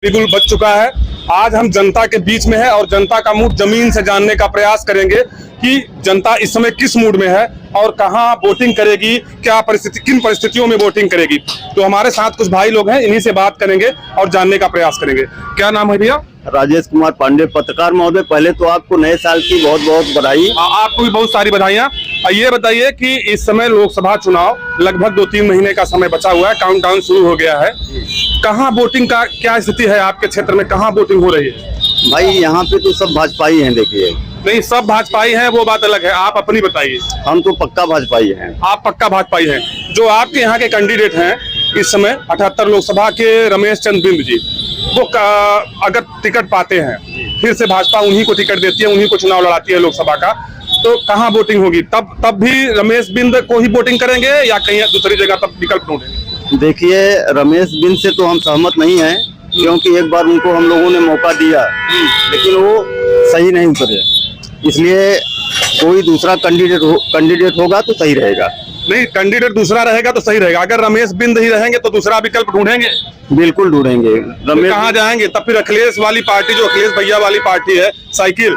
बिल्कुल बच चुका है। आज हम जनता के बीच में है और जनता का मूड जमीन से जानने का प्रयास करेंगे कि जनता इस समय किस मूड में है और कहां वोटिंग करेगी, क्या परिस्थिति, किन परिस्थितियों में वोटिंग करेगी। तो हमारे साथ कुछ भाई लोग हैं, इन्हीं से बात करेंगे और जानने का प्रयास करेंगे। क्या नाम है भैया? राजेश कुमार पांडे, पत्रकार महोदय। पहले तो आपको नए साल की बहुत बहुत बधाई। आपको भी बहुत सारी बधाइयाँ। ये बताइए कि इस समय लोकसभा चुनाव लगभग 2-3 महीने का समय बचा हुआ है, काउंटडाउन शुरू हो गया है। कहाँ वोटिंग का क्या स्थिति है आपके क्षेत्र में, कहाँ वोटिंग हो रही है? भाई यहाँ पे तो सब भाजपाई हैं। देखिए, नहीं, सब भाजपाई हैं वो बात अलग है, आप अपनी बताइए। हम तो पक्का भाजपाई हैं। आप पक्का भाजपाई हैं। जो आपके यहाँ के कैंडिडेट हैं इस समय 78 लोकसभा के रमेश चंद्र बिंद जी, वो अगर टिकट पाते हैं फिर से भाजपा उन्हीं को टिकट देती है, उन्हीं को चुनाव लड़ाती है लोकसभा का, तो कहाँ वोटिंग होगी? तब भी रमेश बिंद को ही वोटिंग करेंगे या कहीं दूसरी जगह तब विकल्प ढूंढेंगे? देखिए, रमेश बिंद से तो हम सहमत नहीं हैं, क्योंकि एक बार उनको हम लोगों ने मौका दिया लेकिन वो सही नहीं उतरे। इसलिए कोई दूसरा कैंडिडेट होगा तो सही रहेगा। नहीं, कैंडिडेट दूसरा रहेगा तो सही रहेगा। अगर रमेश बिंद ही रहेंगे तो दूसरा विकल्प ढूंढेंगे? बिल्कुल ढूंढेंगे। रमेश कहाँ जाएंगे? तब फिर अखिलेश वाली पार्टी, जो अखिलेश भैया वाली पार्टी है, साइकिल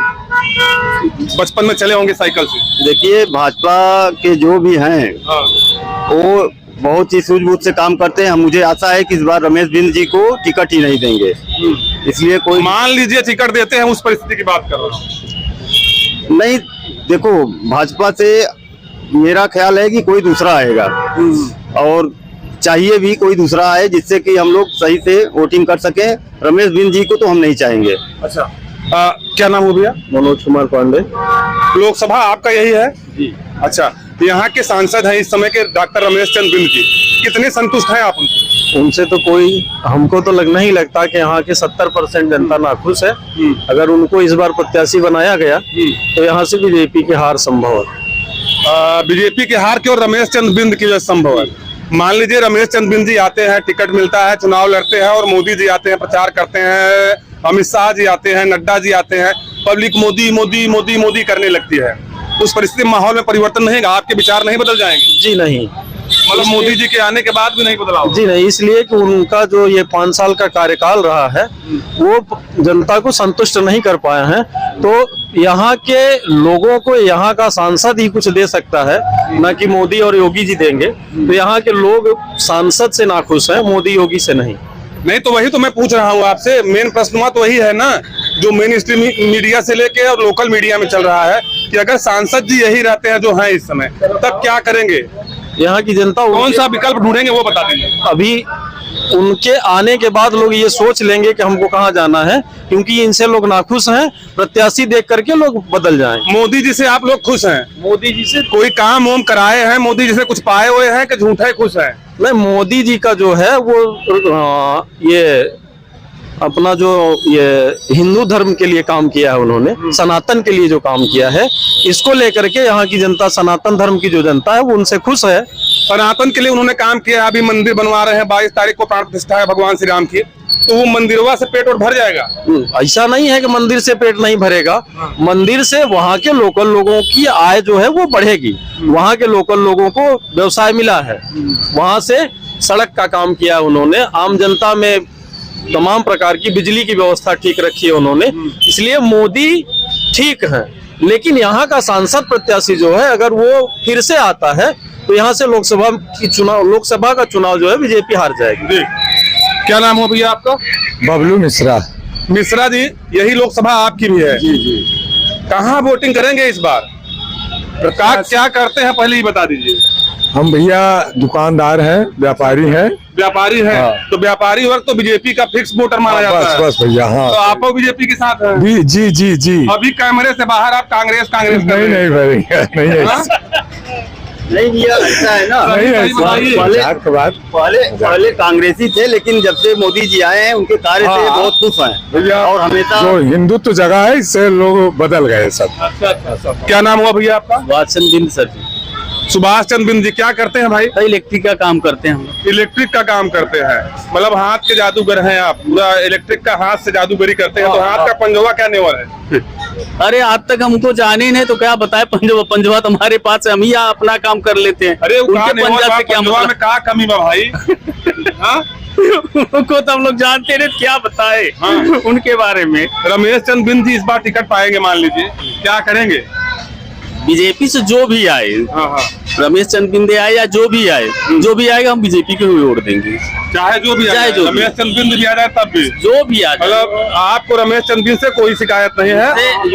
बचपन में चले होंगे साइकिल से। देखिए, भाजपा के जो भी हैं वो बहुत ही सूझबूझ से काम करते हैं। मुझे आशा है कि इस बार रमेश बिंद जी को टिकट ही नहीं देंगे। इसलिए कोई, मान लीजिए टिकट देते हैं, उस परिस्थिति की बात कर रहा हूँ। नहीं, देखो, भाजपा से मेरा ख्याल है कि कोई दूसरा आएगा और चाहिए भी कोई दूसरा आए जिससे कि हम लोग सही से वोटिंग कर सके। रमेश बिंद जी को तो हम नहीं चाहेंगे। अच्छा, क्या नाम हो भैया? मनोज कुमार पांडे। लोकसभा आपका यही है जी। अच्छा, यहाँ के सांसद हैं इस समय के डॉक्टर रमेश चंद्र बिंद जी, कितने संतुष्ट हैं आप उनसे? उनसे तो कोई, हमको तो लगना ही लगता कि यहाँ के 70% जनता नाखुश है। अगर उनको इस बार प्रत्याशी बनाया गया तो यहाँ से बीजेपी की हार संभव है। बीजेपी की हार की और रमेश चंद्र बिंद की जो संभव है। मान लीजिए रमेश चंद्र बिंद जी आते हैं, टिकट मिलता है, चुनाव लड़ते हैं और मोदी जी आते हैं, प्रचार करते हैं, अमित शाह जी आते हैं, नड्डा जी आते हैं, पब्लिक मोदी मोदी मोदी मोदी करने लगती है। उस परिस्थिति में माहौल में परिवर्तन नहीं, आपके विचार नहीं बदल जाएंगे? जी नहीं, मतलब मोदी जी के आने के बाद भी नहीं बदलाव? जी नहीं, इसलिए कि उनका जो ये 5 साल का कार्यकाल रहा है वो जनता को संतुष्ट नहीं कर पाए हैं। तो यहाँ के लोगों को यहाँ का सांसद ही कुछ दे सकता है, न कि मोदी और योगी जी देंगे। तो यहाँ के लोग सांसद से नाखुश हैं, मोदी योगी से नहीं। नहीं, तो वही तो मैं पूछ रहा हूँ आपसे। मेन प्रश्न तो वही है ना, जो मेन स्ट्रीम मीडिया से लेके और लोकल मीडिया में चल रहा है कि अगर सांसद जी यही रहते हैं जो हैं इस समय, तब क्या करेंगे? यहाँ की जनता कौन सा विकल्प ढूंढेंगे वो बता देंगे। अभी उनके आने के बाद लोग ये सोच लेंगे कि हमको कहाँ जाना है, क्योंकि इनसे लोग नाखुश हैं। प्रत्याशी देख करके लोग बदल जाएं। मोदी जी से आप लोग खुश हैं? मोदी जी से कोई काम वाम कराए हैं? मोदी जी से कुछ पाए हुए हैं कि झूठे खुश हैं? नहीं, मोदी जी का जो है वो ये अपना जो ये हिंदू धर्म के लिए काम किया है उन्होंने, सनातन के लिए जो काम किया है, इसको लेकर के यहाँ की जनता, सनातन धर्म की जो जनता है वो उनसे खुश है। सनातन के लिए उन्होंने काम किया। अभी मंदिर बनवा रहे हैं, 22 तारीख को प्राण प्रतिष्ठा है भगवान श्री राम की, तो वो मंदिरवा से पेट और भर जाएगा? ऐसा नहीं है कि मंदिर से पेट नहीं भरेगा। मंदिर से वहाँ के लोकल लोगों की आय जो है वो बढ़ेगी। वहाँ के लोकल लोगों को व्यवसाय मिला है, वहाँ से सड़क का काम किया उन्होंने, आम जनता में तमाम प्रकार की बिजली की व्यवस्था ठीक रखी है उन्होंने। इसलिए मोदी ठीक है, लेकिन यहाँ का सांसद प्रत्याशी जो है अगर वो फिर से आता है तो यहाँ से लोकसभा का चुनाव जो है बीजेपी हार जाएगी। जी। क्या नाम हो भैया आपका? बबलू मिश्रा। मिश्रा जी, यही लोकसभा आपकी भी है? जी जी। कहाँ वोटिंग करेंगे इस बार? क्या करते हैं पहले ही बता दीजिए। हम भैया दुकानदार हैं, व्यापारी हैं। व्यापारी हैं? हाँ। तो व्यापारी वर्ग तो बीजेपी का फिक्स वोटर माना जाता है। बस भैया। हाँ, तो आप बीजेपी के साथ हैं? जी जी जी जी। अभी कैमरे से बाहर आप कांग्रेस नहीं भैया, नहीं भैया, ऐसा है ना, पहले कांग्रेसी थे, लेकिन जब से मोदी जी आए हैं उनके कार्य से बहुत खुश हैं भैया। और हमेशा जो हिंदुत्व जगह है इससे लोग बदल गए सब। अच्छा। क्या नाम हुआ भैया आपका? वात्सन बिंद सर जी। सुभाष चंद्र बिंद जी क्या करते हैं भाई? इलेक्ट्रिक का काम करते हैं हम लोग। इलेक्ट्रिक का काम करते हैं, मतलब हाथ के जादूगर हैं आप, पूरा इलेक्ट्रिक का हाथ से जादूगरी करते हैं। तो हाथ का पंजवा क्या नेवर है? अरे आज तक हमको जाने ही नहीं तो क्या बताए, पंजवा पंजवा तुम्हारे पास है, हम ही यहाँ अपना काम कर लेते हैं। अरे वो उनके पंजा से क्या पंजवा में क्या कमी बा भाई? हाँ? उनको तो हम लोग जानते नहीं, क्या बताए हाँ। उनके बारे में। रमेश चंद्र बिंद जी इस बार टिकट पाएंगे, मान लीजिए, क्या करेंगे? बीजेपी से जो भी आए, हाँ। रमेश चंद्र बिंदे आए या जो भी आए, जो भी आएगा हम बीजेपी को ही वोट देंगे। चाहे जो भी आ जाए, रमेश चंद्र बिंद भी आ जाए तब भी, जो भी आ जाए। मतलब आपको रमेश चंद्र बिंद से कोई शिकायत नहीं है,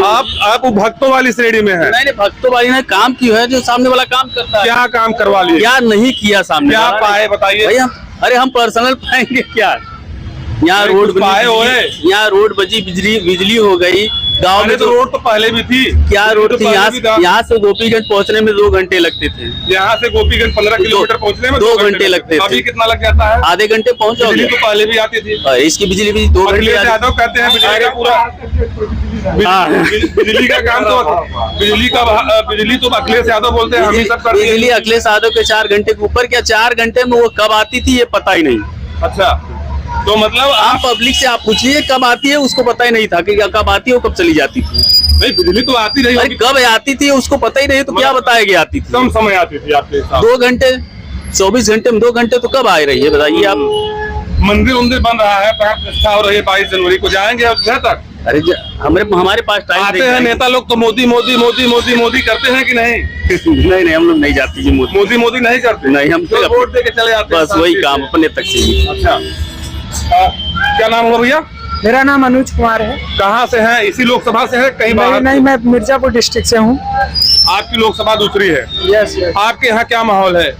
आप भक्तों वाली श्रेणी में है। नहीं भक्तों वाली ने काम किया है, जो सामने वाला काम करता है। क्या काम करवा लिए? क्या नहीं किया सामने क्या वाला? पाए बताइए भैया अरे हम पर्सनल पाएंगे क्या? यहाँ नहीं, रोड कुछ पाए हो रहे? यहाँ रोड बजी, बिजली हो गई गांव में। तो रोड तो पहले भी थी। क्या रोड तो थी? यहाँ से गोपीगंज पहुँचने में 2 घंटे लगते थे। यहाँ से गोपीगंज 15 किलोमीटर पहुँचने में 2 घंटे लगते थे। अभी कितना लग जाता है? आधे घंटे पहुँच बिजली जाओगे। तो पहले भी आती थी। इसकी बिजली भी 2 घंटे अखिलेश यादव कहते हैं बिजली का पूरा बिजली का काम तो बिजली तो अखिलेश यादव बोलते हैं, हम ही सब करते हैं। बिजली अखिलेश यादव के 4 घंटे के ऊपर, क्या 4 घंटे में वो कब आती थी ये पता ही नहीं। अच्छा, तो मतलब आम पब्लिक से आप पूछिए कब आती है, उसको पता ही नहीं था कि कब आती है, वो कब चली जाती थी। नहीं, बिजली तो आती रही अरे कब आती थी उसको पता ही नहीं, तो क्या बताएगी आती थी? कम समय आती थी आपके साथ। 2 घंटे 24 घंटे में 2 घंटे तो कब आ रही है बताइए आप? मंदिर बन रहा है, प्राण प्रतिष्ठा हो रही है, 22 जनवरी को जाएंगे अयोध्या तक। अरे हमारे पास टाइम आते हैं नेता लोग तो मोदी मोदी मोदी मोदी मोदी करते हैं कि नहीं? नहीं हम लोग नहीं जाते जी, मोदी मोदी नहीं करते। नहीं, हम तो वोट दे के चले जाते हैं, बस वही काम अपने तक से ही। अच्छा, क्या नाम हुआ भैया? मेरा नाम अनुज कुमार है। कहाँ से हैं? इसी लोकसभा से है कहीं बाहर? नहीं, मैं मिर्जापुर डिस्ट्रिक्ट से हूँ। आपकी लोकसभा दूसरी है। यस। आपके यहाँ क्या माहौल है?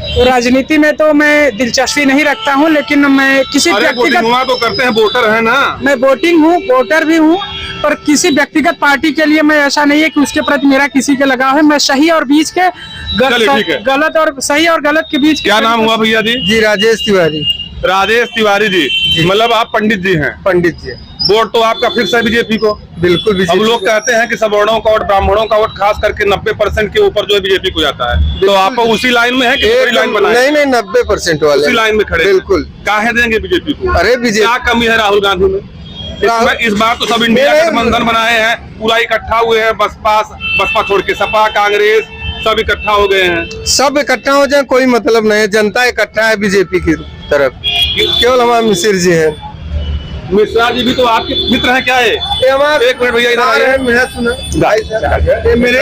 तो राजनीति में तो मैं दिलचस्पी नहीं रखता हूँ, लेकिन मैं किसी व्यक्तिगत तो करते हैं, वोटर है ना? मैं वोटिंग हूँ, वोटर भी हूँ, पर किसी व्यक्तिगत पार्टी के लिए मैं ऐसा नहीं है कि उसके प्रति मेरा किसी के लगाव है। मैं सही और बीच के गलत और सही और गलत के बीच। क्या नाम हुआ भैया जी? जी राजेश तिवारी। राजेश तिवारी जी, मतलब आप पंडित जी हैं? पंडित जी। वोट तो आपका फिक्स है बीजेपी को? बिल्कुल बीजेपी। अब लोग कहते हैं कि सवर्णों का वोट, ब्राह्मणों का वोट, खास करके 90% के ऊपर जो है बीजेपी को जाता है। तो आप उसी लाइन में है कि दूसरी लाइन बनाए? नहीं 90% वाले उसी लाइन में खड़े। बिल्कुल। काहे देंगे बीजेपी को? अरे बीजेपी क्या कमी है राहुल गांधी में? इस बार तो सब इंडिया गठबंधन बनाए हैं, पूरा इकट्ठा हुए हैं। बसपा छोड़ के सपा, कांग्रेस सब इकट्ठा हो गए हैं। सब इकट्ठा हो जाए कोई मतलब नहीं है, जनता इकट्ठा है बीजेपी की तरफ। केवल हमारे मिश्र जी हैं। मिश्रा जी भी तो आपके मित्र हैं क्या? है ये हमारे एक मिनट भैया, इधर आइए। ये मेरे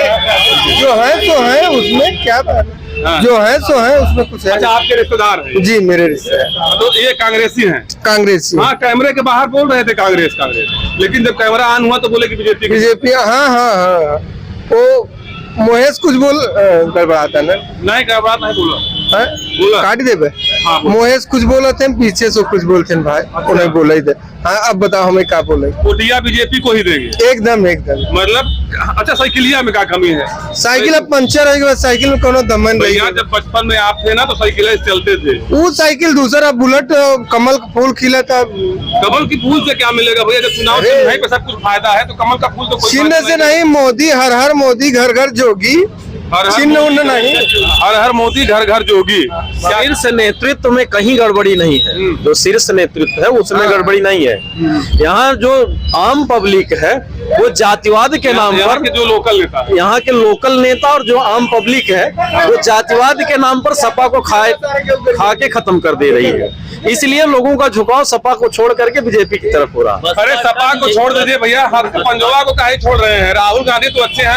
जो है तो है, उसमें क्या बात है? हाँ। जो है सो है, उसमें कुछ है। अच्छा, आपके रिश्तेदार हैं? जी मेरे रिश्तेदार। तो ये कांग्रेसी हैं? कांग्रेस। हाँ, कैमरे के बाहर बोल रहे थे कांग्रेस, लेकिन जब कैमरा ऑन हुआ तो बोले कि बीजेपी। हाँ। वो महेश कुछ बोल गड़बड़ाता ना। नहीं, गड़बड़ा नहीं बोला। काट देबे। हाँ, महेश कुछ बोला थे, पीछे से कुछ बोलते हैं भाई। उन्हें बोला ही थे। हाँ, अब बताओ हमें क्या बोले? वोटिया बीजेपी को ही देंगे एकदम। मतलब अच्छा, साइकिलिया में क्या कमी है? साइकिल अब पंचर है, साइकिल में कोनो दमन नहीं। भैया जब बचपन में आप थे ना तो साइकिल चलते थे। वो साइकिल दूसरा बुलेट, कमल का फूल खिला था। कमल की फूल से क्या मिलेगा भैया? जब चुनाव चिन्ह पे सब कुछ फायदा है तो कमल का फूल तो कोई चिन्ह से नहीं। मोदी हर हर मोदी, घर घर जोगी। चिन्ह उन्हें नहीं। हर हर मोदी, घर घर जोगी। शीर्ष नेतृत्व में कहीं गड़बड़ी नहीं है। जो शीर्ष नेतृत्व है उसमें गड़बड़ी नहीं है। यहाँ जो आम पब्लिक है वो जातिवाद के नाम पर, जो लोकल नेता है, यहाँ के लोकल नेता और जो आम पब्लिक है वो जातिवाद के नाम पर सपा को खा के खत्म कर दे रही है। इसलिए लोगों का झुकाव सपा को छोड़ करके बीजेपी की तरफ हो रहा। अरे सपा को छोड़ दीजिए भैया, हम पंजोला को काहे छोड़ रहे हैं? राहुल गांधी तो अच्छे हैं।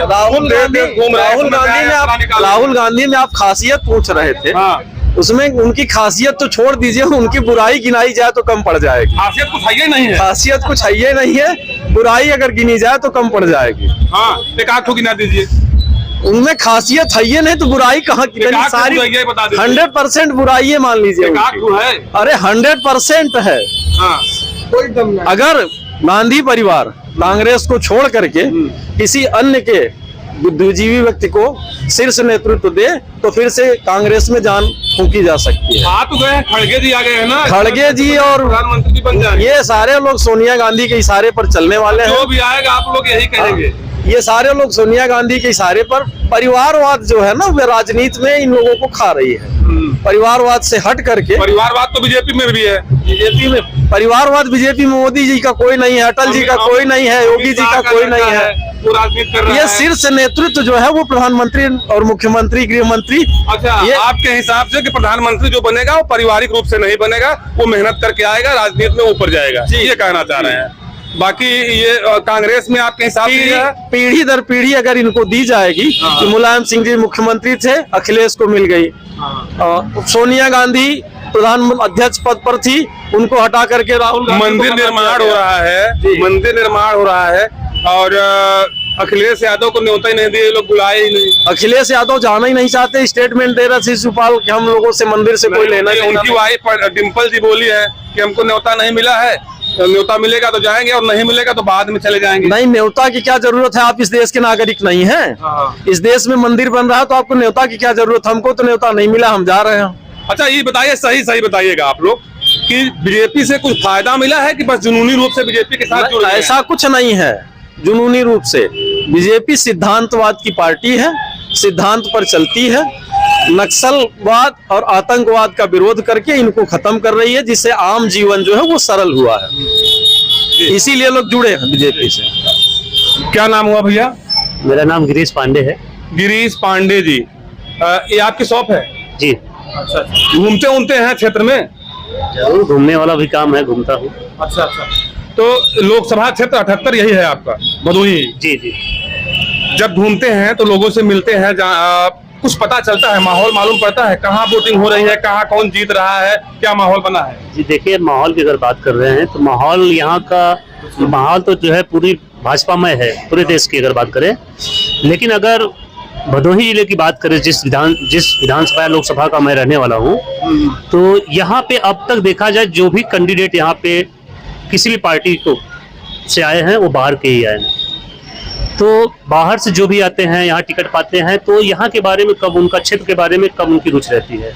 राहुल गांधी में आप खासियत पूछ रहे थे। हाँ। उसमें उनकी खासियत तो छोड़ दीजिए, उनकी बुराई गिनाई जाए तो कम पड़ जाएगी। खासियत कुछ है नहीं है। खासियत कुछ है नहीं है, बुराई अगर गिनी जाए तो कम पड़ जाएगी। हाँ, एक आध ठो गिना दीजिए। उनमें खासियत है नहीं तो बुराई कहाँ की? सारी 100% बुराई है मान लीजिए। है? अरे 100% है। हाँ। कोई दम नहीं। अगर गांधी परिवार कांग्रेस को छोड़ करके किसी अन्य के बुद्धिजीवी व्यक्ति को शीर्ष नेतृत्व दे तो फिर से कांग्रेस में जान फूंकी जा सकती है। आ तो गए हैं, खड़गे जी आ गए हैं ना। खड़गे जी और प्रधानमंत्री बन जाएंगे। ये सारे लोग सोनिया गांधी के इशारे पर चलने वाले हैं। जो भी आएगा आप लोग यही कहेंगे। ये सारे लोग सोनिया गांधी के इशारे पर परिवारवाद जो है ना वो राजनीति में इन लोगों को खा रही है। परिवारवाद से हट करके परिवारवाद तो बीजेपी में भी है। बीजेपी में परिवारवाद, बीजेपी में मोदी जी का कोई नहीं है, अटल जी का कोई नहीं है, योगी जी का कोई नहीं है। वो राजनीति कर रहा ये है। शीर्ष नेतृत्व जो है वो प्रधानमंत्री और मुख्यमंत्री, गृह मंत्री। अच्छा, ये आपके हिसाब से कि प्रधानमंत्री जो बनेगा वो पारिवारिक रूप से नहीं बनेगा, वो मेहनत करके आएगा, राजनीति में ऊपर जाएगा, ये कहना चाह रहे हैं। बाकी ये कांग्रेस में आपके हिसाब से पीढ़ी दर पीढ़ी अगर इनको दी जाएगी कि मुलायम सिंह जी मुख्यमंत्री थे, अखिलेश को मिल गई, सोनिया गांधी प्रधान अध्यक्ष पद पर थी, उनको हटा करके राहुल गांधी मंदिर निर्माण हो रहा है, मंदिर निर्माण हो रहा है और अखिलेश यादव को न्योता ही नहीं दिए, लोग बुलाए ही नहीं। अखिलेश यादव जाना ही नहीं चाहते, स्टेटमेंट दे रहे शिशुपाल कि हम लोगों से मंदिर से कोई लेना नहीं। उनकी वाइफ डिम्पल जी बोली है कि हमको न्योता नहीं मिला है, न्योता मिलेगा तो जाएंगे और नहीं मिलेगा तो बाद में चले जाएंगे। नहीं, न्योता की क्या जरूरत है, आप इस देश के नागरिक नहीं हैं। इस देश में मंदिर बन रहा है तो आपको न्योता की क्या जरूरत, हमको तो न्योता नहीं मिला, हम जा रहे हैं। अच्छा, ये बताइए, सही सही बताइएगा आप लोग कि बीजेपी से कुछ फायदा मिला है कि बस जुनूनी रूप से बीजेपी के साथ जुड़ गए हैं? ऐसा कुछ नहीं है जुनूनी रूप से। बीजेपी सिद्धांतवाद की पार्टी है, सिद्धांत पर चलती है, नक्सलवाद और आतंकवाद का विरोध करके इनको खत्म कर रही है, जिससे आम जीवन जो है वो सरल हुआ है। इसीलिए लोग जुड़े हैं बीजेपी से। क्या नाम हुआ भैया? मेरा नाम गिरीश पांडे है। गिरीश पांडे जी, ये आपकी शॉप है? जी। अच्छा, घूमते हैं क्षेत्र में? जरूर, घूमने वाला भी काम है, घूमता हूँ। अच्छा, तो लोकसभा क्षेत्र 78 यही है आपका, भदोही? जी जी। जब घूमते हैं तो लोगों से मिलते हैं, कुछ पता चलता है, माहौल मालूम पड़ता है, कहाँ वोटिंग हो रही है, कहाँ कौन जीत रहा है, क्या माहौल बना है? जी देखिए, माहौल की अगर बात कर रहे हैं तो माहौल यहाँ का माहौल तो जो है पूरी भाजपा में है, पूरे देश की अगर बात करें। लेकिन अगर भदोही जिले की बात करें, जिस विधानसभा लोकसभा का मैं रहने वाला हूँ, तो यहाँ पे अब तक देखा जाए जो भी कैंडिडेट यहाँ पे किसी भी पार्टी को से आए हैं वो बाहर के ही आए हैं। तो बाहर से जो भी आते हैं यहाँ टिकट पाते हैं, तो यहाँ के बारे में कब, उनका क्षेत्र के बारे में कब उनकी रुचि रहती है।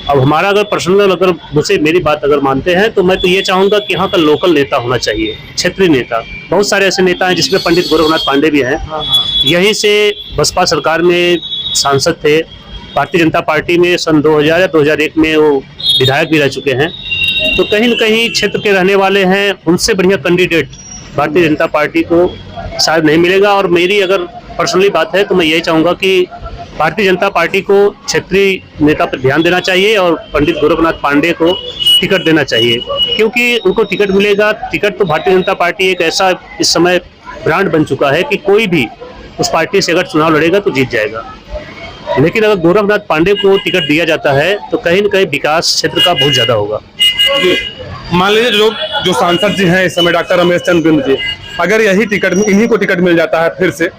अब हमारा अगर पर्सनल, अगर मुझसे मेरी बात अगर मानते हैं तो मैं तो ये चाहूँगा कि यहाँ का लोकल नेता होना चाहिए, क्षेत्रीय नेता। बहुत सारे ऐसे नेता हैं जिसमें पंडित गोरखनाथ पांडे भी हैं, यहीं से बसपा सरकार में सांसद थे, भारतीय जनता पार्टी में सन 2000 या 2001 में वो विधायक भी रह चुके हैं। तो कहीं न कहीं क्षेत्र के रहने वाले हैं, उनसे बढ़िया कैंडिडेट भारतीय जनता पार्टी को शायद नहीं मिलेगा। और मेरी अगर पर्सनली बात है तो मैं यही चाहूँगा कि भारतीय जनता पार्टी को क्षेत्रीय नेता पर ध्यान देना चाहिए और पंडित गोरखनाथ पांडे को टिकट देना चाहिए, क्योंकि उनको टिकट मिलेगा। टिकट तो भारतीय जनता पार्टी एक ऐसा इस समय ब्रांड बन चुका है कि कोई भी उस पार्टी से अगर चुनाव लड़ेगा तो जीत जाएगा। लेकिन अगर गोरखनाथ पांडे को टिकट दिया जाता है तो कहीं न कहीं विकास क्षेत्र का बहुत ज्यादा होगा। मान लीजिए जो सांसद जी हैं इस समय, डॉक्टर रमेश चंद्र बिंद जी, अगर यही टिकट, इन्हीं को टिकट मिल जाता है फिर से,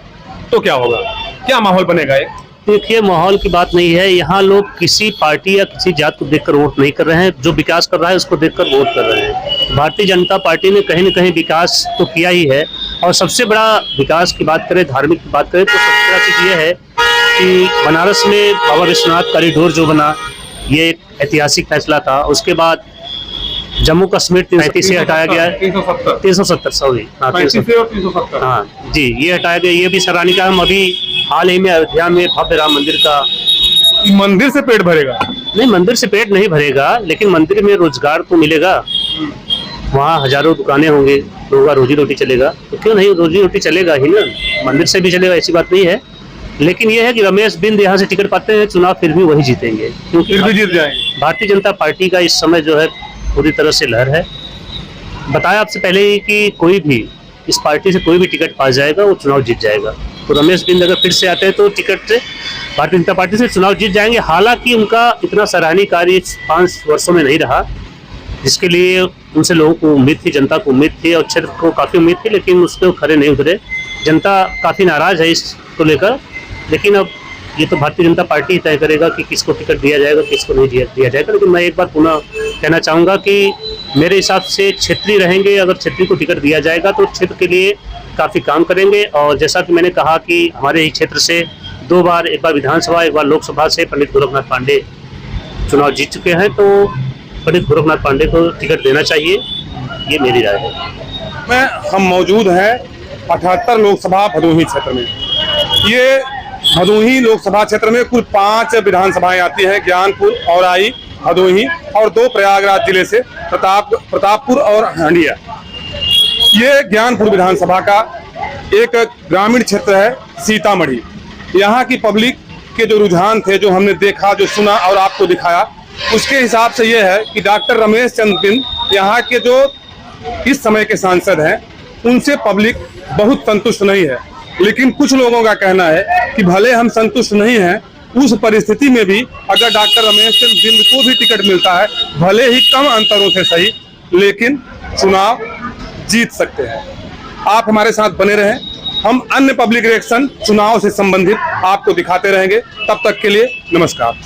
तो क्या होगा, क्या माहौल बनेगा? ये देखिए, माहौल की बात नहीं है, यहाँ लोग किसी पार्टी या किसी जात को देखकर वोट नहीं कर रहे हैं, जो विकास कर रहा है उसको देखकर वोट कर रहे हैं। भारतीय जनता पार्टी ने कहीं न कहीं विकास तो किया ही है, और सबसे बड़ा विकास की बात करें, धार्मिक की बात करें, तो सबसे बड़ा चीज ये है कि बनारस में बाबा विश्वनाथ कॉरिडोर जो बना, ये एक ऐतिहासिक फैसला था। उसके बाद जम्मू कश्मीर 335 से हटाया गया है, 370 सॉरी, हाँ जी, ये हटाया गया, ये भी सराहनीय का। हम अभी हाल ही में अयोध्या में भव्य राम मंदिर का, मंदिर से पेट भरेगा? नहीं, मंदिर से पेट नहीं भरेगा, लेकिन मंदिर में रोजगार तो मिलेगा, वहाँ हजारों दुकानें होंगे, लोगों का रोजी रोटी चलेगा, तो क्यों नहीं, रोजी रोटी चलेगा ही ना, मंदिर से भी चलेगा, ऐसी बात नहीं है। लेकिन यह है कि रमेश बिंद यहाँ से टिकट पाते हैं, चुनाव फिर भी वही जीतेंगे, क्योंकि फिर भी जीत जाएंगे। भारतीय जनता पार्टी का इस समय जो है पूरी तरह से लहर है। बताया आपसे पहले ही कि कोई भी इस पार्टी से कोई भी टिकट पा जाएगा वो चुनाव जीत जाएगा। तो रमेश बिंद अगर फिर से आते हैं तो टिकट से भारतीय जनता पार्टी से चुनाव जीत जाएंगे। हालांकि उनका इतना सराहनीय कार्य 5 वर्षों में नहीं रहा, जिसके लिए उनसे लोगों को उम्मीद थी, जनता को उम्मीद थी और क्षेत्र को काफ़ी उम्मीद थी, लेकिन उसके खरे नहीं उतरे। जनता काफ़ी नाराज है इसको लेकर। लेकिन अब ये तो भारतीय जनता पार्टी तय करेगा कि किसको टिकट दिया जाएगा, किसको नहीं दिया जाएगा। लेकिन मैं एक बार पुनः कहना चाहूँगा कि मेरे हिसाब से क्षेत्रीय रहेंगे, अगर क्षेत्रीय को टिकट दिया जाएगा तो क्षेत्र के लिए काफ़ी काम करेंगे। और जैसा कि मैंने कहा कि हमारे ही क्षेत्र से 2 बार, एक बार विधानसभा, एक बार लोकसभा से पंडित गोरखनाथ पांडे चुनाव जीत चुके हैं, तो पंडित गोरखनाथ पांडे को टिकट देना चाहिए, ये मेरी राय है। हम मौजूद हैं 78 लोकसभा भदोही क्षेत्र में। ये भदोही लोकसभा क्षेत्र में कुल 5 विधानसभाएं आती हैं, ज्ञानपुर, औराई, भदोही और 2 प्रयागराज जिले से प्रतापपुर और हंडिया। ये ज्ञानपुर विधानसभा का एक ग्रामीण क्षेत्र है सीतामढ़ी। यहाँ की पब्लिक के जो रुझान थे, जो हमने देखा, जो सुना और आपको दिखाया, उसके हिसाब से ये है कि डॉक्टर रमेश चंद्र बिंद यहाँ के जो इस समय के सांसद हैं, उनसे पब्लिक बहुत संतुष्ट नहीं है। लेकिन कुछ लोगों का कहना है कि भले हम संतुष्ट नहीं हैं, उस परिस्थिति में भी अगर डॉक्टर रमेश चंद्र बिंद को भी टिकट मिलता है, भले ही कम अंतरों से सही, लेकिन चुनाव जीत सकते हैं। आप हमारे साथ बने रहें, हम अन्य पब्लिक रिएक्शन चुनाव से संबंधित आपको दिखाते रहेंगे। तब तक के लिए नमस्कार।